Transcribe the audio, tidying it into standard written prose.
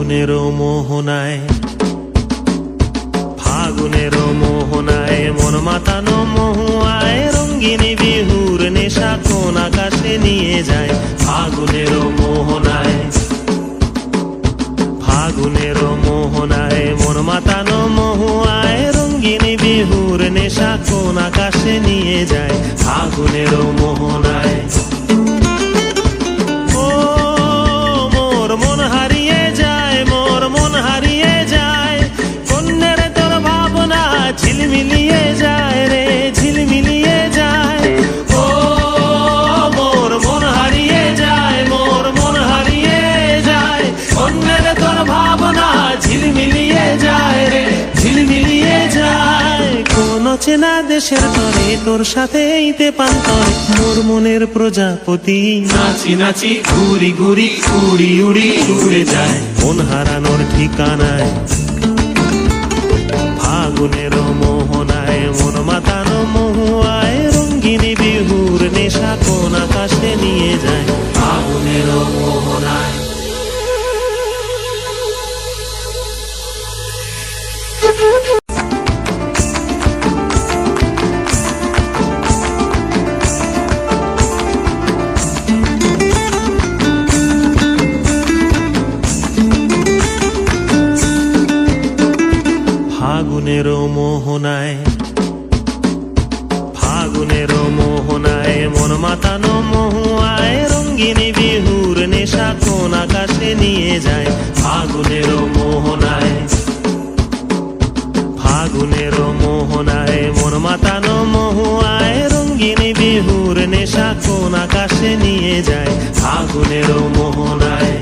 ফাগুনেরও মোহনায়, ফাগুনেরও মোহনায় মন মাতানো মহুয়ায় রঙ্গিনী বিহুর নেশা কোন আকাশে নিয়ে যায়। ফাগুনেরও মোহনায়, ফাগুনেরও মোহনায় মন মাতানো মহুয়ায় রঙ্গিনী বিহুর নেশা কোন আকাশে নিয়ে যায়। ফাগুনেরও মোহনায় ঝিলমিলিয়ে যায় রে, ঝিলমিলিয়ে যায়। ও মোর মন হারিয়ে যায়, মোর মন হারিয়ে যায়। অন্যের তোর ভাবনা ঝিলমিলিয়ে যায় রে, ঝিলমিলিয়ে যায়। কোন চেনা দেশের তরে তোর সাথে এইতে পান্তরে মোর মনের প্রজাপতি নাচি নাচি ঘুরি ঘুরি উড়ি উড়ি উড়ে যায় মন হারানোর ঠিকানায়। ফাগুনেরও মোহনায় মন মাতানো মহুয়ায় রঙ্গিনী বিহুর নেশা কোন আকাশে নিয়ে যায়। ফাগুনেরও মোহনায় ফাগুনেরও মোহনায়, ফাগুনেরও মোহনায় মন মাতানো মহুয়ায় রঙ্গিনী বিহুর নেশা কোন আকাশে নিয়ে যায়। ফাগুনেরও মোহনায়, ফাগুনেরও মোহনায় মন মাতানো মহুয়ায় রঙ্গিনী বিহুর নেশা কোন আকাশে নিয়ে যায়। ফাগুনেরও মোহনায়।